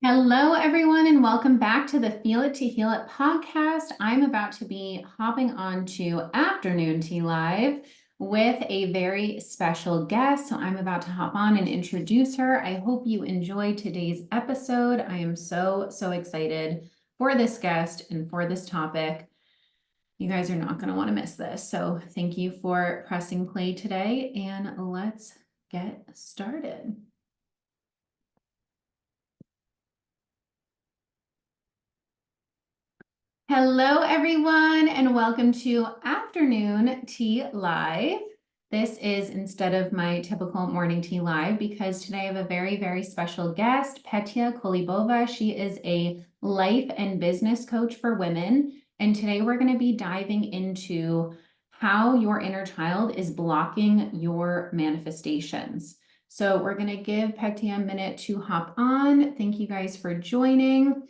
Hello, everyone, and welcome back to the Feel It to Heal It podcast. I'm about to be hopping on to Afternoon Tea Live with a very special guest. So I'm about to hop on and introduce her. I hope you enjoyed today's episode. I am so excited for this guest and for this topic. You guys are not going to want to miss this. So thank you for pressing play today, and let's get started. Hello, everyone, and welcome to Afternoon Tea Live. This is instead of my typical morning tea live because today I have a very special guest, Petia Kolibova. She is a life and business coach for women. And today we're going to be diving into how your inner child is blocking your manifestations. So we're going to give Petia a minute to hop on. Thank you guys for joining.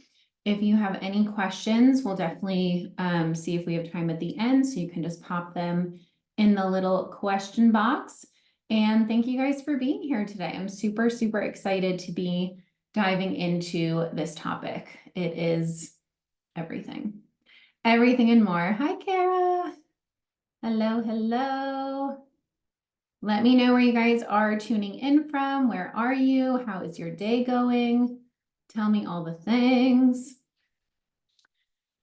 If you have any questions, we'll definitely see if we have time at the end, so you can just pop them in the little question box. And thank you guys for being here today. I'm super excited to be diving into this topic. It is everything and more. Hi, Kara. Hello. Let me know where you guys are tuning in from. Where are you? How is your day going? Tell me all the things.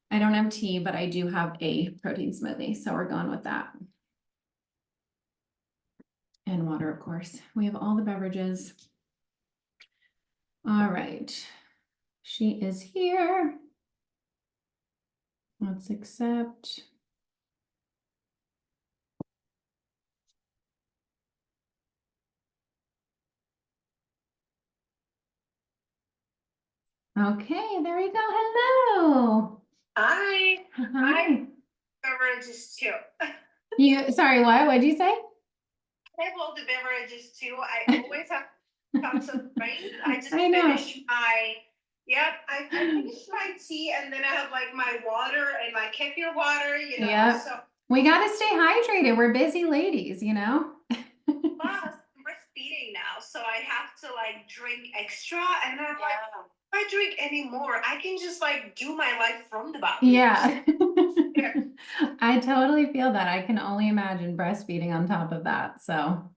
I don't have tea, but I do have a protein smoothie, so we're going with that. And water, of course. We have all the beverages. All right. She is here. Let's accept. Okay, there we go. Hello. Hi. Hi. Beverages too. Sorry, what? What'd you say? I have all the beverages too. I always have cups of drinks. I just I know. finished my, I finished my tea and then I have like my water and my kefir water, Yep. so. We got to stay hydrated. We're busy ladies, Plus, I'm breastfeeding now, so I have to like drink extra and then I'm like, if I drink anymore, I can just like do my life from the bathroom. Yeah. I totally feel that. I can only imagine breastfeeding on top of that. So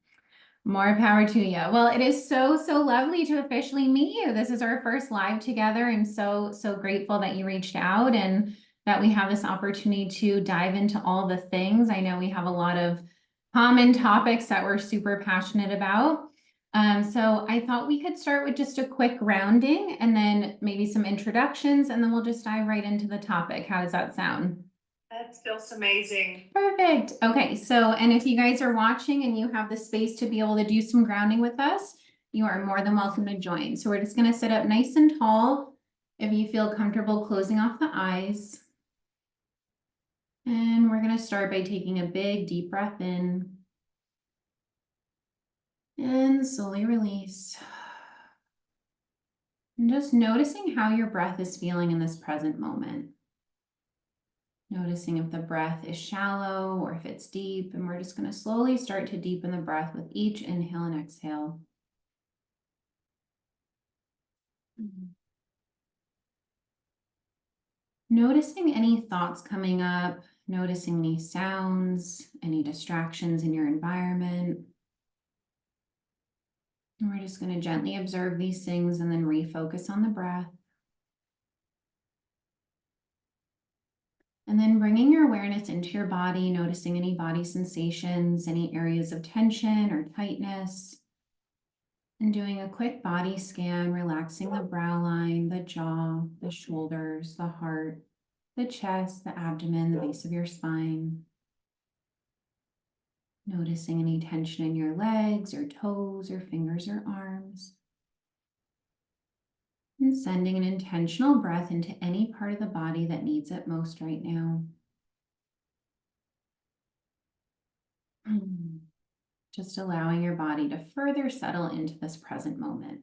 more power to you. Well, it is so lovely to officially meet you. This is our first live together. I'm so grateful that you reached out and that we have this opportunity to dive into all the things. I know we have a lot of common topics that we're super passionate about. So I thought we could start with just a quick grounding and then maybe some introductions, and then we'll just dive right into the topic. How does that sound? That feels amazing. Perfect. Okay, so, and if you guys are watching and you have the space to be able to do some grounding with us, you are more than welcome to join. So we're just going to sit up nice and tall. If you feel comfortable closing off the eyes. And we're going to start by taking a big deep breath in. And slowly release. And just noticing how your breath is feeling in this present moment. Noticing if the breath is shallow or if it's deep, and we're just going to slowly start to deepen the breath with each inhale and exhale. Noticing any thoughts coming up, noticing any sounds, any distractions in your environment. And we're just going to gently observe these things and then refocus on the breath. And then bringing your awareness into your body, noticing any body sensations, any areas of tension or tightness. And doing a quick body scan, relaxing the brow line, the jaw, the shoulders, the heart, the chest, the abdomen, the base of your spine. Noticing any tension in your legs or toes or fingers or arms. And sending an intentional breath into any part of the body that needs it most right now. Just allowing your body to further settle into this present moment.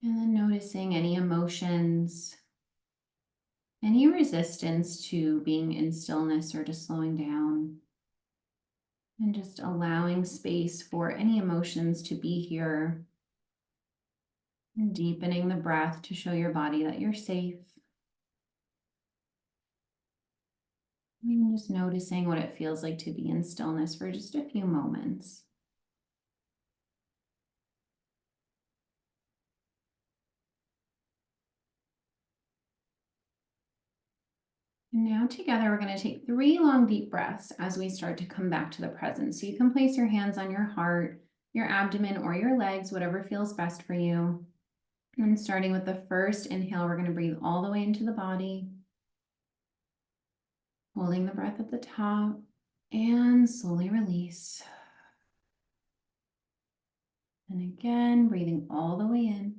And then noticing any emotions, any resistance to being in stillness or to slowing down. And just allowing space for any emotions to be here And deepening the breath to show your body that you're safe. And just noticing what it feels like to be in stillness for just a few moments. And now together, we're going to take 3 long deep breaths as we start to come back to the present. So you can place your hands on your heart, your abdomen, or your legs, whatever feels best for you. And starting with the first inhale, we're going to breathe all the way into the body, holding the breath at the top, and slowly release. And again, breathing all the way in,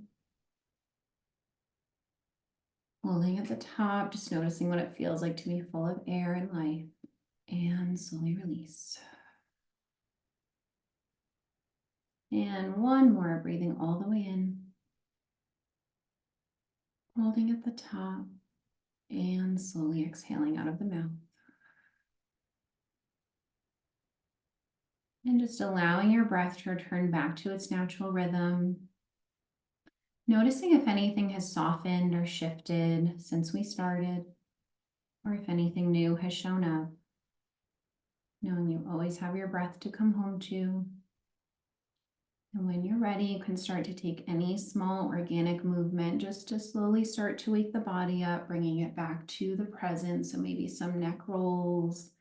holding at the top, just noticing what it feels like to be full of air and life, and slowly release. And one more, breathing all the way in, holding at the top, and slowly exhaling out of the mouth. And just allowing your breath to return back to its natural rhythm. Noticing if anything has softened or shifted since we started, or if anything new has shown up. Knowing you always have your breath to come home to. And when you're ready, you can start to take any small organic movement just to slowly start to wake the body up, bringing it back to the present. So maybe some neck rolls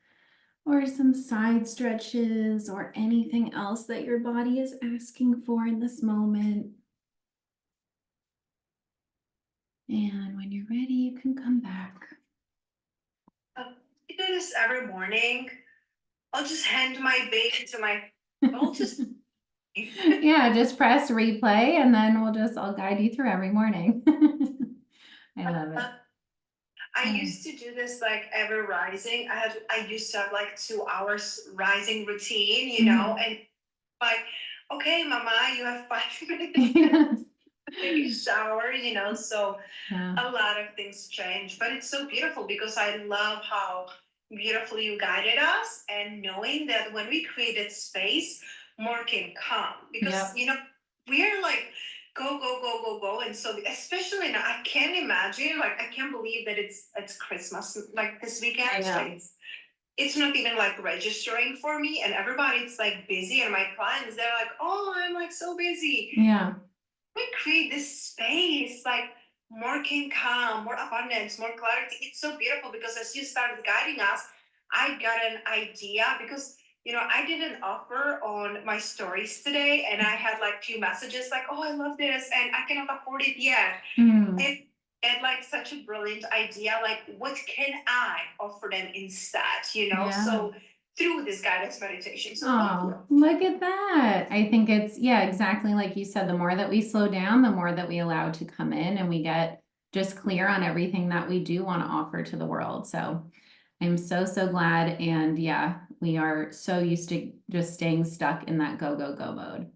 or some side stretches or anything else that your body is asking for in this moment. And when you're ready, you can come back. I do this every morning. I'll just hand my baby to my. I'll just. Yeah, just press replay and then I'll guide you through every morning. I love it. I used to do this like every rising. I used to have like 2 hours rising routine, and like, okay, mama, you have 5 minutes. Take a shower, so Yeah. a lot of things change, but it's so beautiful because I love how beautifully you guided us, and knowing that when we created space, more can come because Yep. we are like go go go go go, and so especially now I can't imagine, like I can't believe that it's Christmas like this weekend. I know. It's not even like registering for me, and everybody's like busy, and my clients, they're like, oh, I'm like so busy. Yeah. We create this space, like more can come, more abundance, more clarity. It's so beautiful because as you started guiding us, I got an idea because I did an offer on my stories today, and I had like few messages like, oh, I love this and I cannot afford it yet. And like such a brilliant idea, like what can I offer them instead, Yeah. so through this guidance meditation. So Oh, look at that. I think it's, yeah, exactly like you said, the more that we slow down, the more that we allow to come in and we get just clear on everything that we do want to offer to the world. So I'm so, so glad. And yeah, we are so used to just staying stuck in that go, go, go mode.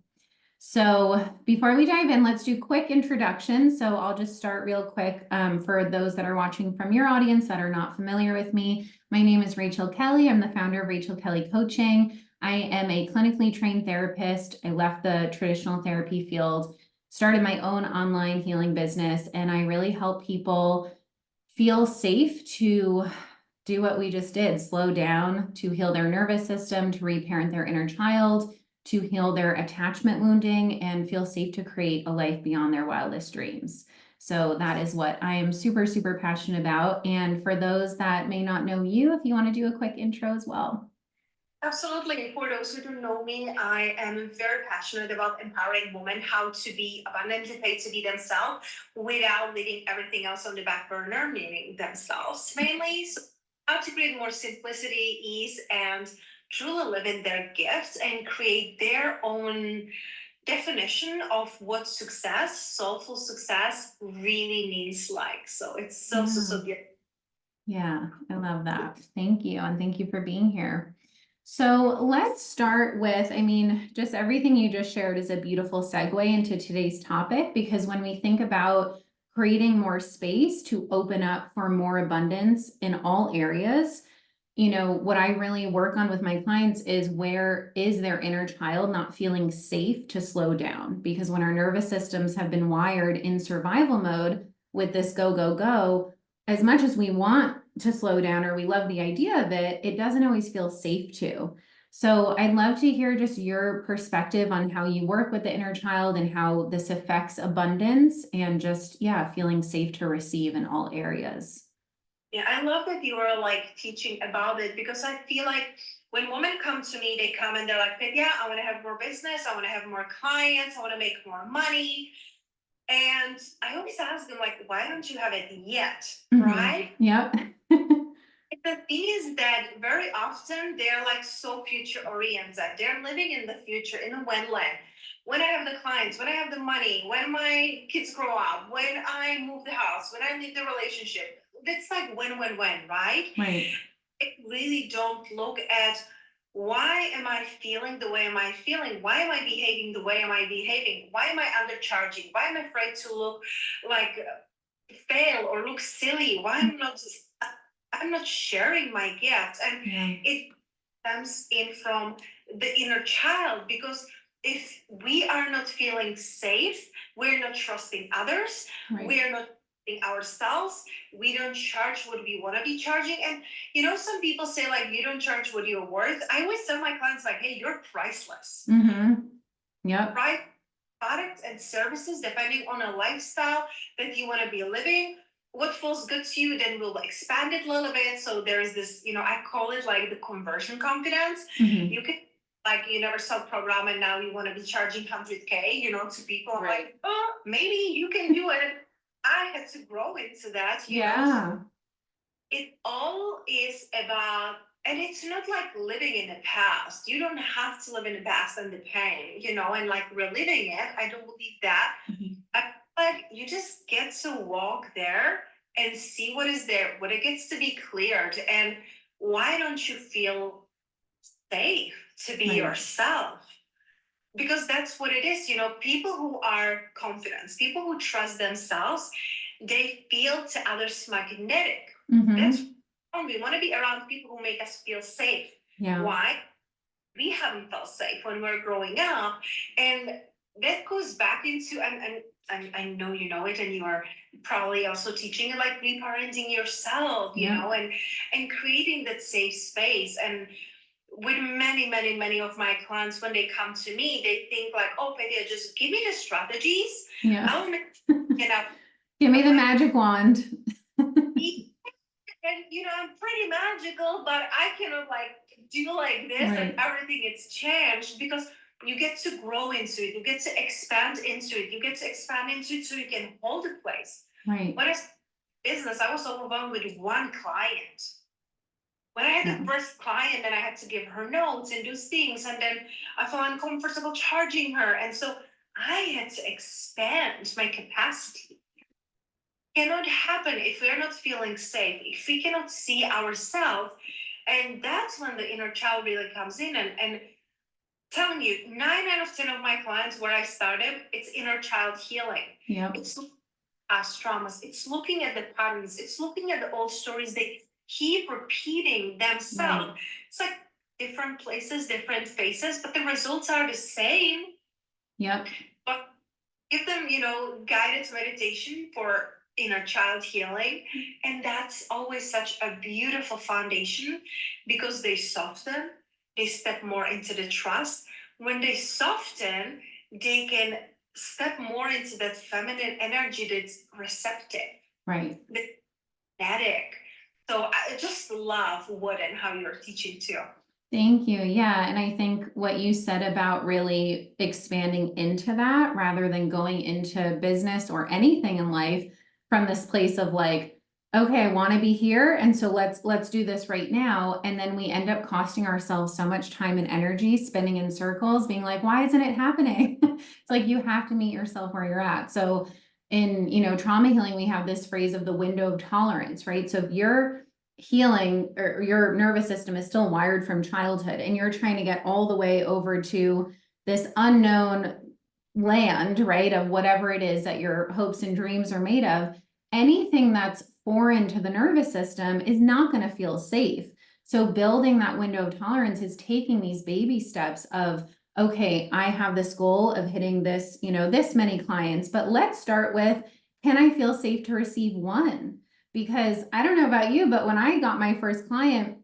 So before we dive in, let's do quick introductions. So I'll just start real quick for those that are watching from your audience that are not familiar with me. My name is Rachel Kelly. I'm the founder of Rachel Kelly Coaching. I am a clinically trained therapist. I left the traditional therapy field, started my own online healing business, and I really help people feel safe to do what we just did, slow down, to heal their nervous system, to reparent their inner child, to heal their attachment wounding, and feel safe to create a life beyond their wildest dreams. So that is what I am super, super passionate about. And for those that may not know you, if you want to do a quick intro as well. Absolutely. For those who don't know me, I am very passionate about empowering women how to be abundantly paid to be themselves without leaving everything else on the back burner, meaning themselves mainly. So how to create more simplicity, ease, and truly live in their gifts and create their own definition of what success, soulful success, really means like. So it's so beautiful. Yeah, I love that. Thank you. And thank you for being here. So let's start with, just everything you just shared is a beautiful segue into today's topic, because when we think about creating more space to open up for more abundance in all areas, what I really work on with my clients is where is their inner child not feeling safe to slow down? Because when our nervous systems have been wired in survival mode with this go, go, go, as much as we want to slow down or we love the idea of it, it doesn't always feel safe to. So I'd love to hear just your perspective on how you work with the inner child and how this affects abundance and just, yeah, feeling safe to receive in all areas. Yeah, I love that you are like teaching about it because I feel like when women come to me, they come and they're like, yeah, I want to have more business, I want to have more clients, I want to make more money. And I always ask them, like, why don't you have it yet? Right? Yep. The thing is that very often they're like so future oriented. They're living in the future, in the wonderland. When I have the clients, when I have the money, when my kids grow up, when I move the house, when I leave the relationship, it's like when, right? Right. It really don't look at why am I feeling the way am I feeling? Why am I behaving the way am I behaving? Why am I undercharging? Why am I afraid to look like fail or look silly? Why I'm not sharing my gifts? And Yeah. it comes in from the inner child because if we are not feeling safe, we're not trusting others, Right. we're not trusting ourselves, we don't charge what we want to be charging. And some people say like you don't charge what you're worth. I always tell my clients like, hey, you're priceless. Yep. Right? Products and services depending on a lifestyle that you want to be living. What feels good to you, then we'll expand it a little bit. So there's this, I call it like the conversion confidence. You can like you never saw program and now you want to be charging 100K, to people. I'm Right. like, oh, maybe you can do it. I had to grow into that, Yeah. It all is about, and it's not like living in the past. You don't have to live in the past and the pain, and like reliving it. I don't believe that. I feel like you just get to walk there and see what is there, what it gets to be cleared. And why don't you feel safe to be Right. yourself? Because that's what it is. People who are confident, people who trust themselves, they feel to others magnetic. That's we want to be around people who make us feel safe. Yeah. Why? We haven't felt safe when we're growing up. And that goes back into, and I know you know it, and you are probably also teaching it, like reparenting yourself, and creating that safe space. And with many of my clients, when they come to me, they think like, oh, Petia, just give me the strategies. Yeah. I'll make it up. Give me the magic wand. And I'm pretty magical, but I cannot like do like this and everything it's changed because you get to grow into it, you get to expand into it, you get to expand into it so you can hold a place. Right. When I started business, I was overwhelmed with one client. When I had the first client, then I had to give her notes and do things, and then I felt uncomfortable charging her, and so I had to expand my capacity. Cannot happen if we're not feeling safe, if we cannot see ourselves. And that's when the inner child really comes in. And telling you, 9 out of 10 of my clients where I started, it's inner child healing. Yeah. It's past traumas. It's looking at the patterns. It's looking at the old stories. They keep repeating themselves. Right. It's like different places, different faces, but the results are the same. Yep. But give them, guided meditation for inner child healing. And that's always such a beautiful foundation because they soften, they step more into the trust. When they soften, they can step more into that feminine energy that's receptive. Right. That's magnetic. So I just love what and how you're teaching too. Thank you. Yeah. And I think what you said about really expanding into that rather than going into business or anything in life from this place of like, okay, I want to be here. And so let's do this right now. And then we end up costing ourselves so much time and energy spinning in circles, being like, why isn't it happening? It's like you have to meet yourself where you're at. So in, trauma healing, we have this phrase of the window of tolerance, right? So if you're healing or your nervous system is still wired from childhood and you're trying to get all the way over to this unknown land, right, of whatever it is that your hopes and dreams are made of, anything that's foreign to the nervous system is not going to feel safe. So building that window of tolerance is taking these baby steps of, okay, I have this goal of hitting this, this many clients, but let's start with, can I feel safe to receive one? Because I don't know about you, but when I got my first client,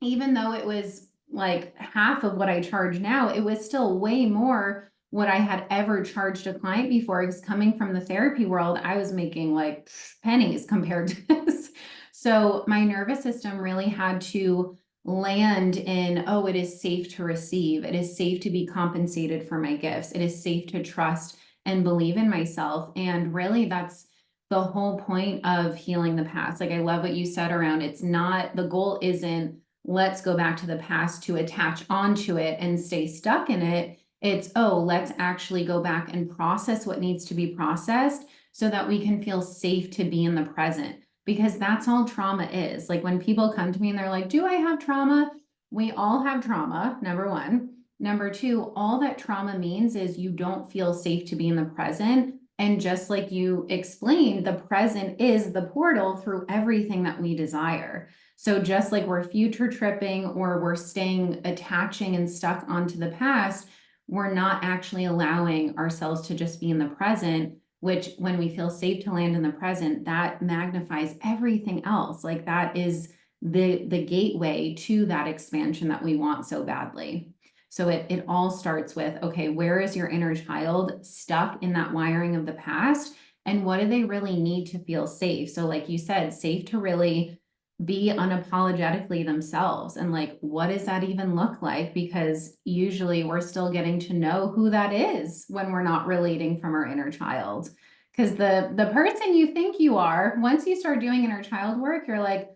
even though it was like half of what I charge now, it was still way more what I had ever charged a client before. Because coming from the therapy world, I was making like pennies compared to this. So my nervous system really had to land in, oh, it is safe to receive. It is safe to be compensated for my gifts. It is safe to trust and believe in myself. And really, that's the whole point of healing the past. Like, I love what you said around it's not, the goal isn't, let's go back to the past to attach onto it and stay stuck in it. It's, oh, let's actually go back and process what needs to be processed so that we can feel safe to be in the present. Because that's all trauma is. Like when people come to me and they're like, do I have trauma? We all have trauma, number one. Number two, all that trauma means is you don't feel safe to be in the present. And just like you explained, the present is the portal through everything that we desire. So just like we're future tripping or we're staying attaching and stuck onto the past, we're not actually allowing ourselves to just be in the present, which when we feel safe to land in the present, that magnifies everything else. Like that is the gateway to that expansion that we want so badly. So it all starts with, okay, where is your inner child stuck in that wiring of the past? And what do they really need to feel safe? So like you said, safe to really be unapologetically themselves. And like, what does that even look like? Because usually we're still getting to know who that is when we're not relating from our inner child. Because the person you think you are, once you start doing inner child work, you're like,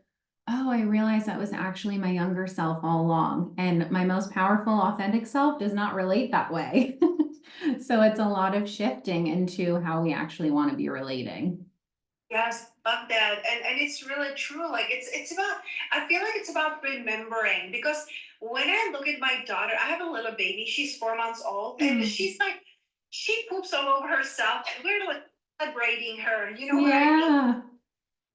oh, I realized that was actually my younger self all along. And my most powerful, authentic self does not relate that way. So it's a lot of shifting into how we actually want to be relating. Yes, love that. And it's really true. Like it's about, I feel like it's about remembering, because when I look at my daughter, I have a little baby, she's 4 months old, and Mm. she's like, she poops all over herself, and we're like celebrating her. You know what I mean? Yeah,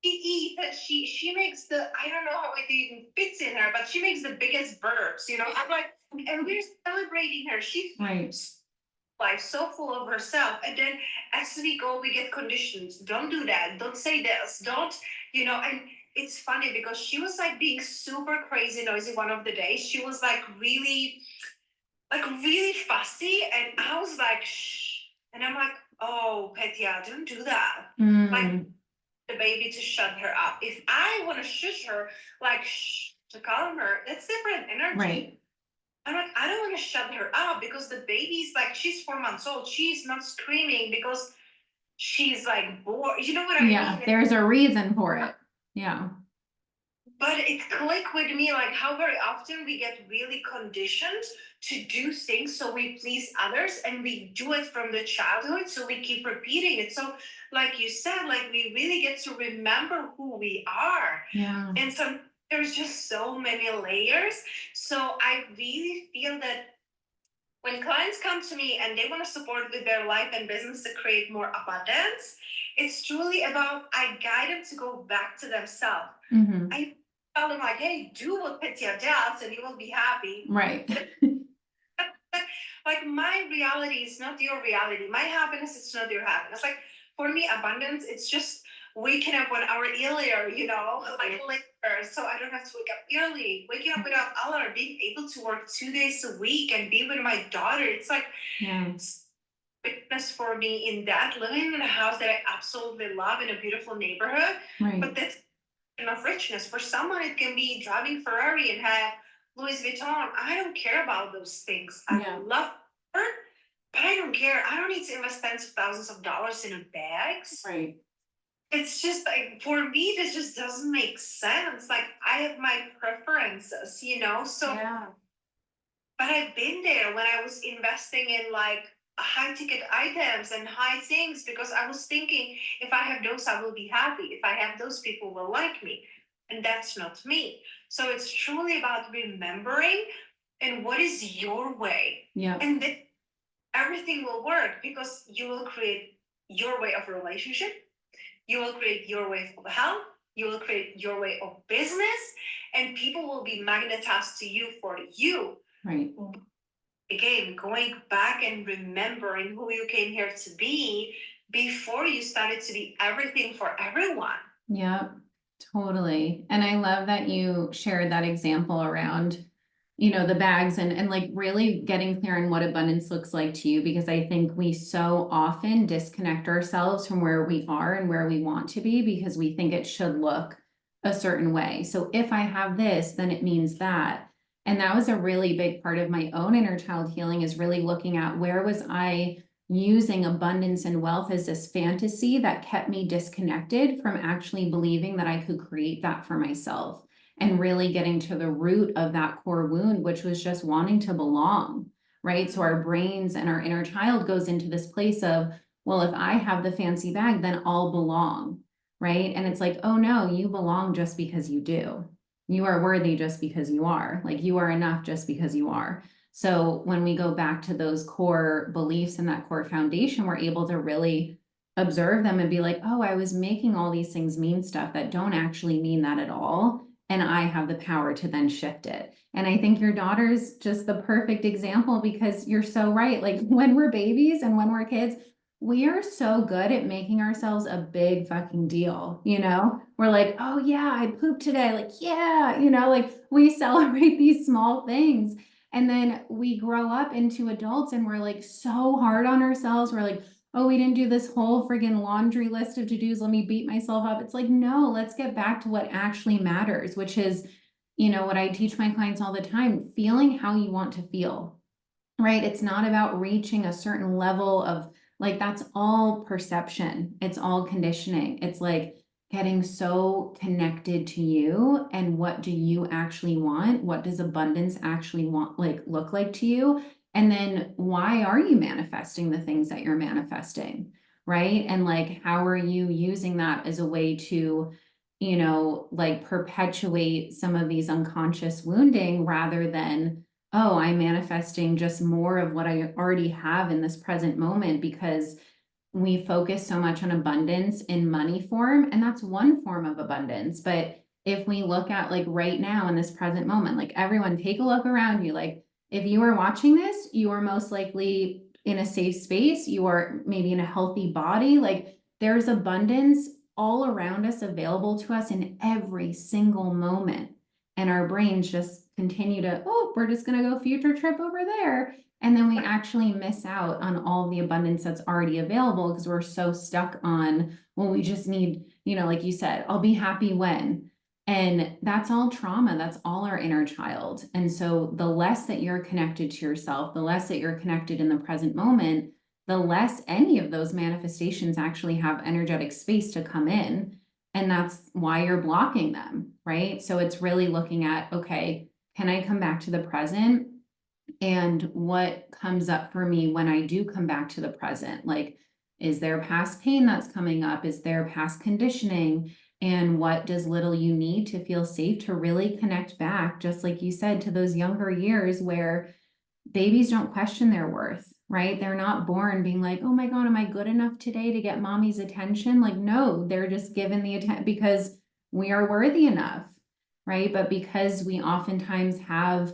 She eats and she makes the, I don't know how it even fits in her, but she makes the biggest burps, you know. I'm like, and we're celebrating her. right. She's life so full of herself, and then as we go we get conditions, don't do that, don't say this, don't, you know. And it's funny because she was like being super crazy noisy one of the days. She was like really fussy, and I was like, shh. And I'm like, oh Petia, don't do that. Like Mm, the baby to shut her up. If I want to shush her, like shh, to calm her, that's different energy. right. I'm like, I don't want to shut her up because the baby's like, she's 4 months old. She's not screaming because she's like bored. You know what I Yeah, mean? there's a reason for it. Yeah. But it clicked with me like how very often we get really conditioned to do things so we please others, and we do it from the childhood. So we keep repeating it. So, like you said, like we really get to remember who we are. Yeah. And so there's just so many layers. So I really feel that when clients come to me and they want to support with their life and business to create more abundance, it's truly about, I guide them to go back to themselves. Hmm. I tell them like, hey, do what Petia does and you will be happy. Right. Like my reality is not your reality. My happiness is not your happiness. Like for me, abundance, it's just waking up 1 hour earlier, you know, like later. So I don't have to wake up early, waking up without alarm, being able to work 2 days a week and be with my daughter. It's like Yeah. witness for me in that, living in a house that I absolutely love in a beautiful neighborhood. Right. But that's enough richness. For someone, it can be driving Ferrari and have Louis Vuitton. I don't care about those things. I Yeah. love her, but I don't care. I don't need to invest tens of thousands of dollars in bags. Right. It's just like, for me, this just doesn't make sense. Like I have my preferences, you know? So, Yeah. but I've been there when I was investing in like high ticket items and high things, because I was thinking if I have those, I will be happy. If I have those, people will like me. And that's not me. So it's truly about remembering and what is your way. Yeah. And then everything will work, because you will create your way of relationship. You will create your way of health. You will create your way of business. and people will be magnetized to you for you. Right. Again, going back and remembering who you came here to be before you started to be everything for everyone. Yep, totally. And I love that you shared that example around, you know, the bags and like really getting clear on what abundance looks like to you, because I think we so often disconnect ourselves from where we are and where we want to be because we think it should look a certain way. So if I have this, then it means that. And that was a really big part of my own inner child healing, is really looking at where was I using abundance and wealth as this fantasy that kept me disconnected from actually believing that I could create that for myself, and really getting to the root of that core wound, which was just wanting to belong, right? So our brains and our inner child goes into this place of, well, if I have the fancy bag, then I'll belong, right? And it's like, oh no, you belong just because you do. You are worthy just because you are. Like, you are enough just because you are. So when we go back to those core beliefs and that core foundation, we're able to really observe them and be like, oh, I was making all these things mean stuff that don't actually mean that at all. And I have the power to then shift it. And I think your daughter's just the perfect example, because you're so right. Like, when we're babies and when we're kids, we are so good at making ourselves a big fucking deal. You know, we're like, oh yeah, I pooped today. Like, yeah, you know, like we celebrate these small things. And then we grow up into adults and we're like so hard on ourselves. We're like, oh, we didn't do this whole friggin' laundry list of to-dos. Let me beat myself up. It's like, no, let's get back to what actually matters, which is, you know, what I teach my clients all the time: feeling how you want to feel, right? It's not about reaching a certain level of, like, that's all perception. It's all conditioning. It's like getting so connected to you and what do you actually want? What does abundance actually want, like, look like to you? And then why are you manifesting the things that you're manifesting, right? And like, how are you using that as a way to, you know, like perpetuate some of these unconscious wounding, rather than, oh, I'm manifesting just more of what I already have in this present moment, because we focus so much on abundance in money form, and that's one form of abundance. But if we look at, like, right now in this present moment, like, everyone take a look around you. Like, if you are watching this, you are most likely in a safe space, you are maybe in a healthy body. Like, there's abundance all around us, available to us in every single moment. And our brains just continue to, oh, we're just going to go future trip over there. And then we actually miss out on all the abundance that's already available, because we're so stuck on, well, we just need, you know, like you said, I'll be happy when. And that's all trauma. That's all our inner child. And so the less that you're connected to yourself, the less that you're connected in the present moment, the less any of those manifestations actually have energetic space to come in. And that's why you're blocking them, right? So it's really looking at, okay, can I come back to the present? And what comes up for me when I do come back to the present? Like, is there past pain that's coming up? Is there past conditioning? And what does little you need to feel safe to really connect back, just like you said, to those younger years where babies don't question their worth, right? They're not born being like, oh my God, am I good enough today to get mommy's attention? Like, no, they're just given the attention because we are worthy enough, right? But because we oftentimes have,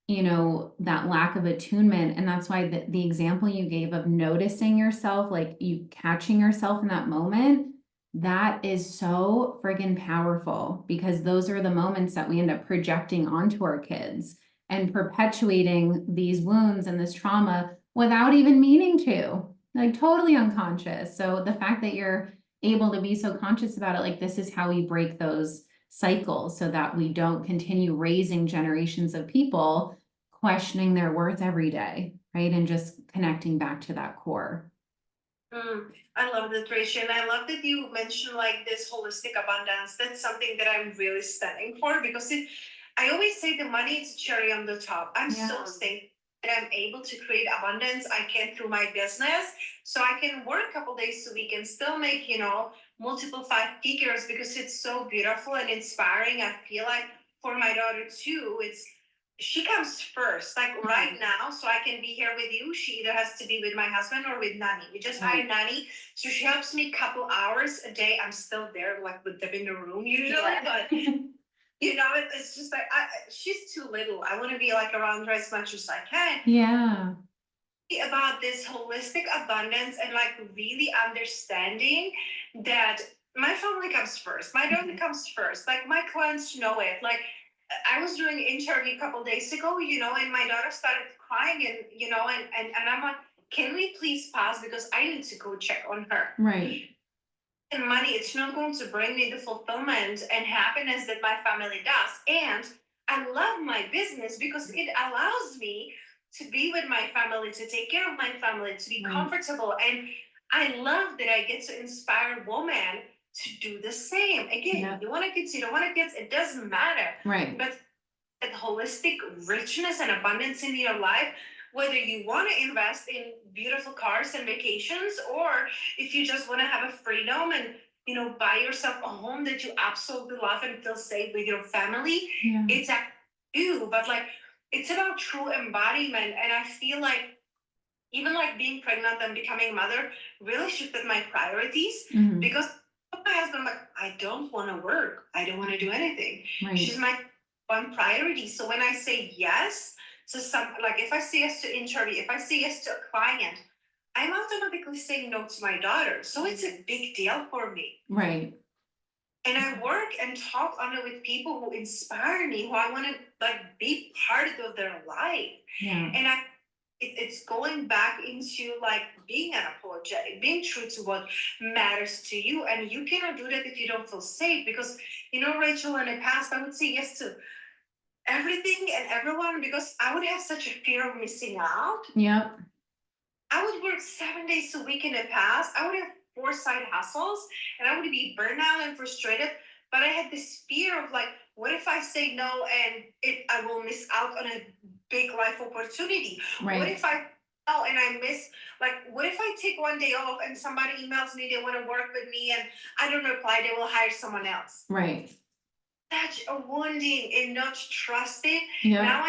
you know, that lack of attunement. And that's why the example you gave of noticing yourself, like you catching yourself in that moment, that is so friggin' powerful, because those are the moments that we end up projecting onto our kids and perpetuating these wounds and this trauma without even meaning to, like totally unconscious. So the fact that you're able to be so conscious about it, like, this is how we break those cycles so that we don't continue raising generations of people questioning their worth every day, right? And just connecting back to that core. I love that, Rachel. And I love that you mentioned like this holistic abundance. That's something that I'm really standing for, because I always say the money is cherry on the top. I'm so Yeah. thankful that I'm able to create abundance. I can through my business. So I can work a couple days a week and still make, multiple five figures, because it's so beautiful and inspiring. I feel like for my daughter too, she comes first, like right now, so I can be here with you. She either has to be with my husband or with nanny. We just hired nanny, so she helps me a couple hours a day. I'm still there, like with them in the room usually, but It's just like she's too little. I want to be like around her as much as I can. Yeah. About this holistic abundance and like really understanding that my family comes first, my daughter comes first, like my clients know it. Like I was doing an interview a couple days ago, and my daughter started crying, and and I'm like, can we please pause because I need to go check on her. Right. And money, it's not going to bring me the fulfillment and happiness that my family does. And I love my business because it allows me to be with my family, to take care of my family, to be Right. comfortable. And I love that I get to inspire women to do the same. Again, Yeah. you want kids, you don't want kids, it doesn't matter. Right. But that holistic richness and abundance in your life, whether you want to invest in beautiful cars and vacations, or if you just want to have a freedom and buy yourself a home that you absolutely love and feel safe with your family, Yeah. it's actually you. But like, it's about true embodiment. And I feel like even like being pregnant and becoming a mother really shifted my priorities. Mhm. Because my husband, like, I don't want to work, I don't want to do anything. Right. She's my one priority. So when I say yes to like if I say yes to interview, if I say yes to a client, I'm automatically saying no to my daughter. So it's a big deal for me. Right. And I work and talk on it with people who inspire me, who I want to like be part of their life. Yeah. And it's going back into like being unapologetic, being true to what matters to you. And you cannot do that if you don't feel safe. Because Rachel, in the past, I would say yes to everything and everyone because I would have such a fear of missing out. Yep. I would work 7 days a week in the past. I would have 4 side hustles and I would be burnout and frustrated. But I had this fear of like, what if I say no and I will miss out on a big life opportunity? Right. What if I and I miss, like, what if I take one day off and somebody emails me, they want to work with me and I don't reply, they will hire someone else. Right. Such a wounding in not trusting. Yeah. Now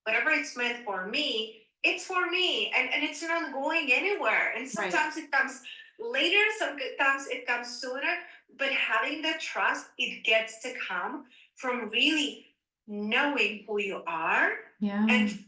whatever it's meant for me, it's for me, and it's not going anywhere. And sometimes it comes later, sometimes it comes sooner. But having the trust, it gets to come from really knowing who you are Yeah. and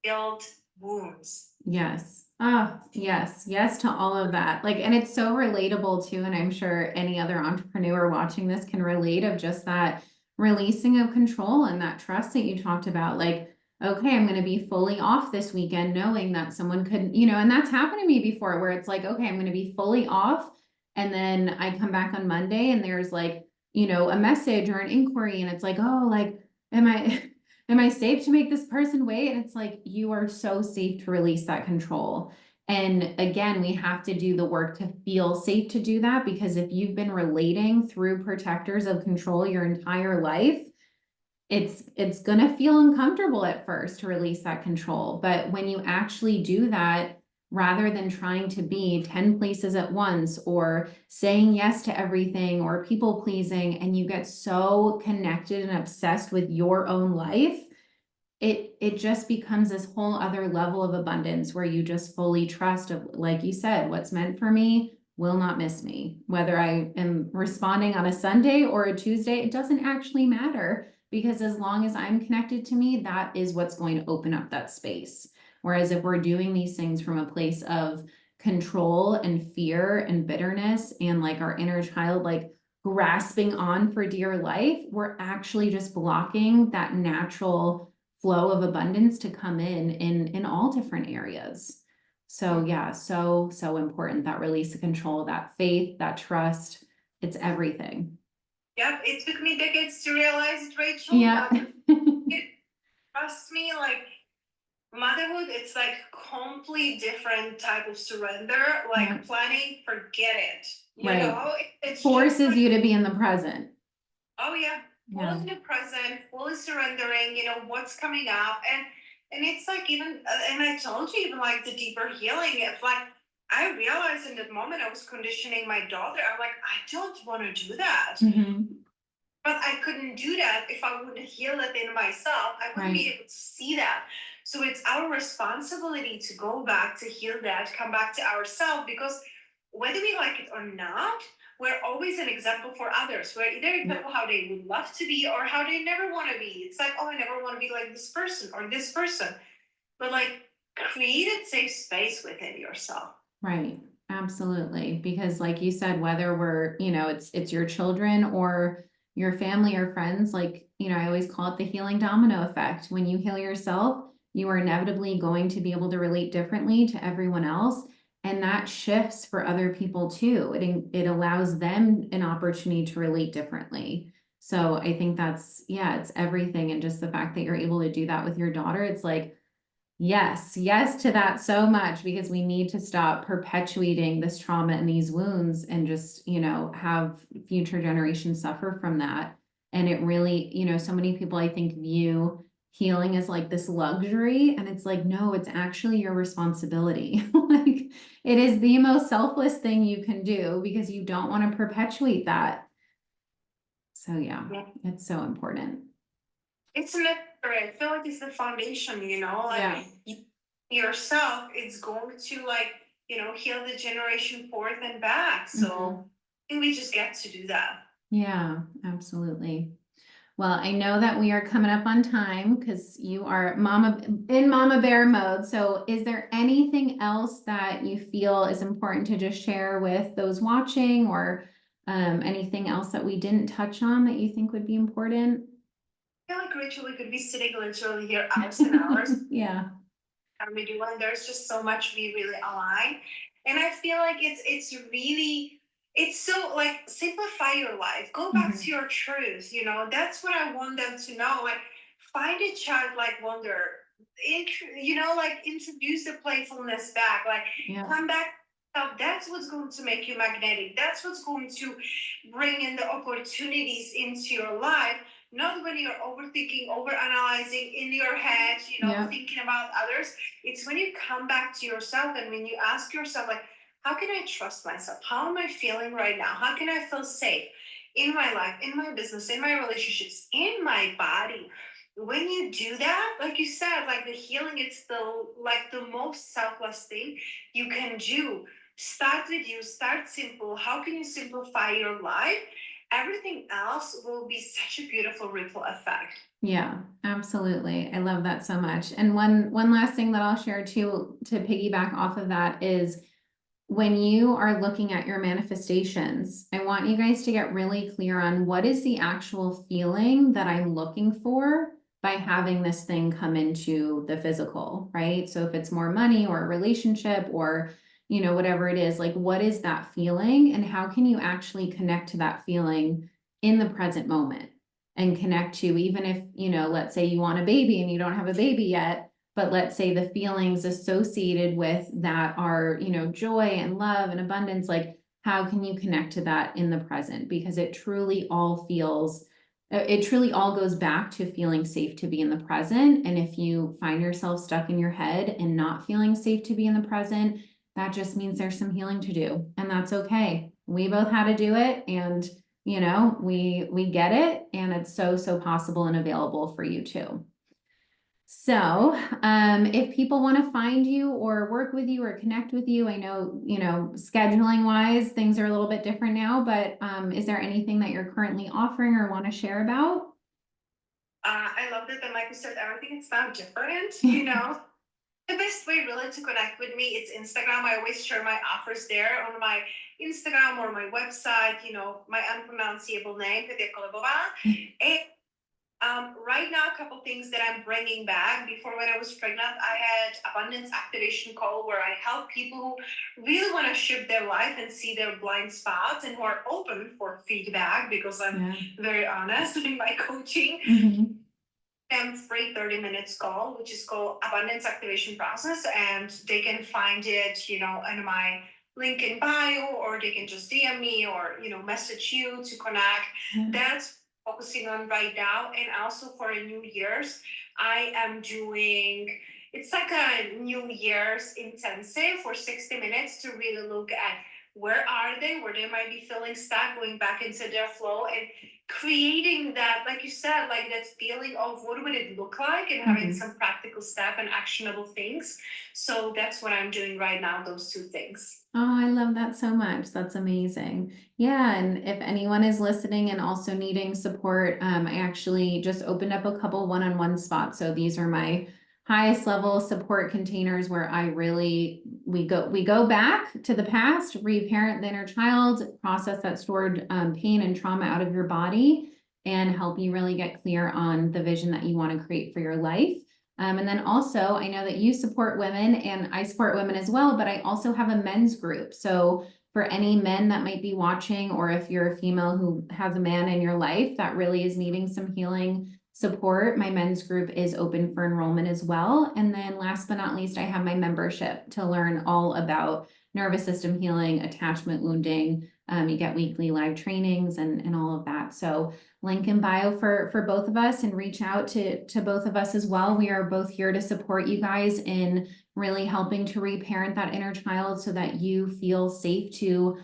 build wounds. Yes. Oh, yes. Yes to all of that. Like, and it's so relatable too. And I'm sure any other entrepreneur watching this can relate of just that releasing of control and that trust that you talked about. Like, okay, I'm going to be fully off this weekend, knowing that someone could, and that's happened to me before where it's like, okay, I'm going to be fully off. And then I come back on Monday and there's like, a message or an inquiry. And it's like, oh, like, am I safe to make this person wait? And it's like, you are so safe to release that control. And again, we have to do the work to feel safe to do that, because if you've been relating through protectors of control your entire life, it's going to feel uncomfortable at first to release that control. But when you actually do that, rather than trying to be 10 places at once or saying yes to everything or people pleasing, and you get so connected and obsessed with your own life, it just becomes this whole other level of abundance where you just fully trust of, like you said, what's meant for me will not miss me. Whether I am responding on a Sunday or a Tuesday, it doesn't actually matter, because as long as I'm connected to me, that is what's going to open up that space. Whereas if we're doing these things from a place of control and fear and bitterness and like our inner child, like grasping on for dear life, we're actually just blocking that natural flow of abundance to come in all different areas. So yeah, so important, that release of control, that faith, that trust, it's everything. Yep, it took me decades to realize it, Rachel. Yeah. Trust me, like motherhood, it's like complete different type of surrender. Like Yeah. planning, forget it. Right. It's Forces just like, you to be in the present. oh yeah, Yeah. fully in the present, fully surrendering. What's coming up, and it's like even, and I told you even like the deeper healing. If like I realized in that moment I was conditioning my daughter. I'm like, I don't want to do that. Mm-hmm. But I couldn't do that if I wouldn't heal it in myself. I wouldn't be Right. able to see that. So it's our responsibility to go back to heal that, come back to ourselves, because whether we like it or not, we're always an example for others. We're either example how they would love to be or how they never want to be. It's like, oh, I never want to be like this person or this person. But like, create a safe space within yourself. Right. Absolutely. Because like you said, whether we're, it's your children or your family or friends, like, I always call it the healing domino effect. When you heal yourself, you are inevitably going to be able to relate differently to everyone else. And that shifts for other people too. It allows them an opportunity to relate differently. So I think it's everything. And just the fact that you're able to do that with your daughter, it's like, yes to that so much, because we need to stop perpetuating this trauma and these wounds and just, have future generations suffer from that. And it really, so many people I think view healing as like this luxury, and it's like, no, it's actually your responsibility. Like it is the most selfless thing you can do because you don't want to perpetuate that. So yeah, Yeah. it's so important. It's necessary. I feel like it's the foundation, like Yeah. yourself, it's going to like, heal the generation forth and back. So I think we just get to do that. Yeah, absolutely. Well, I know that we are coming up on time because you are Mama Bear mode. So is there anything else that you feel is important to just share with those watching, or anything else that we didn't touch on that you think would be important? I feel like Rachel, we could be sitting literally here hours and hours. Yeah. We do, and there's just so much we really align. And I feel like it's so like, simplify your life, go back to your truth. That's what I want them to know. Like, find a childlike wonder, like, introduce the playfulness back, like, Yeah. come back. That's what's going to make you magnetic. That's what's going to bring in the opportunities into your life. Not when you're overthinking, overanalyzing in your head, Yeah. thinking about others. It's when you come back to yourself and when you ask yourself, like, how can I trust myself? How am I feeling right now? How can I feel safe in my life, in my business, in my relationships, in my body? When you do that, like you said, like the healing, it's the most selfless thing you can do. Start with you, start simple. How can you simplify your life? Everything else will be such a beautiful ripple effect. Yeah, absolutely. I love that so much. And one last thing that I'll share too, to piggyback off of that, is when you are looking at your manifestations, I want you guys to get really clear on what is the actual feeling that I'm looking for by having this thing come into the physical, right? So if it's more money or a relationship or, whatever it is, like, what is that feeling and how can you actually connect to that feeling in the present moment and connect to, even if, let's say you want a baby and you don't have a baby yet, but let's say the feelings associated with that are, joy and love and abundance, like how can you connect to that in the present? Because it truly all goes back to feeling safe to be in the present. And if you find yourself stuck in your head and not feeling safe to be in the present, that just means there's some healing to do. And that's okay. We both had to do it. And we get it, and it's so possible and available for you too. So, if people want to find you or work with you or connect with you, I know, scheduling wise, things are a little bit different now, but is there anything that you're currently offering or want to share about? I love that, and like you said, everything is now different. The best way really to connect with me is Instagram. I always share my offers there on my Instagram or my website. My unpronounceable name, Petia Kolibova. And right now, a couple things that I'm bringing back. Before, when I was pregnant, I had abundance activation call where I help people who really want to shift their life and see their blind spots and who are open for feedback, because I'm very honest in my coaching. Free 30 minutes call, which is called Abundance Activation Process, and they can find it, in my link in bio, or they can just DM me or message you to connect. That's focusing on right now. And also for a New Year's, I am doing, it's like a New Year's intensive for 60 minutes to really look at where are they, where they might be feeling stuck, going back into their flow and creating that, like you said, like that feeling of what would it look like and having Mhm. some practical step and actionable things. So that's what I'm doing right now, those two things. Oh, I love that so much. That's amazing. Yeah, and if anyone is listening and also needing support, I actually just opened up a couple one-on-one spots. So these are my highest level support containers where I really we go back to the past, reparent the inner child, process that stored pain and trauma out of your body, and help you really get clear on the vision that you want to create for your life. And then also, I know that you support women and I support women as well, but I also have a men's group. So for any men that might be watching, or if you're a female who has a man in your life that really is needing some healing support, my men's group is open for enrollment as well. And then last but not least, I have my membership to learn all about nervous system healing, attachment wounding. You get weekly live trainings and all of that. So link in bio for both of us, and reach out to both of us as well. We are both here to support you guys in really helping to reparent that inner child so that you feel safe to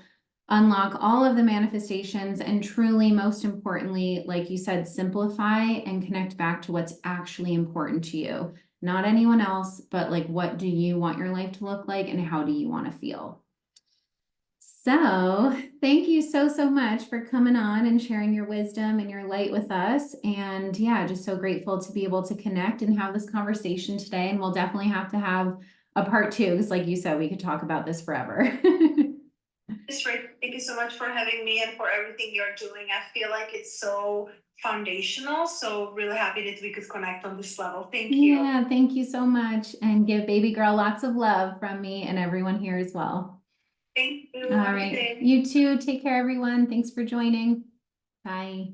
unlock all of the manifestations and truly, most importantly, like you said, simplify and connect back to what's actually important to you. Not anyone else, but like, what do you want your life to look like and how do you want to feel? So thank you so much for coming on and sharing your wisdom and your light with us. And yeah, just so grateful to be able to connect and have this conversation today. And we'll definitely have to have a part two, because like you said, we could talk about this forever. It's great. Thank you so much for having me and for everything you're doing. I feel like it's so foundational. So really happy that we could connect on this level. Thank you. Yeah, thank you so much. And give baby girl lots of love from me and everyone here as well. Thank you. All Have a good right. day. You too. Take care, everyone. Thanks for joining. Bye.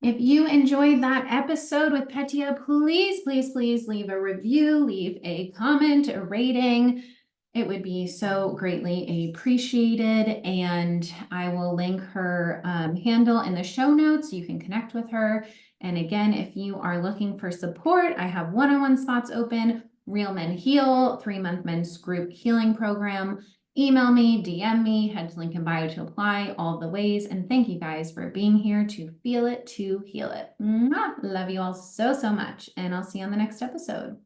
If you enjoyed that episode with Petia, please leave a review, leave a comment, a rating. It would be so greatly appreciated. And I will link her handle in the show notes. You can connect with her. And again, if you are looking for support, I have one-on-one spots open, Real Men Heal, 3-month men's group healing program. Email me, DM me, head to link in bio to apply, all the ways. And thank you guys for being here to feel it, to heal it. Mwah! Love you all so much. And I'll see you on the next episode.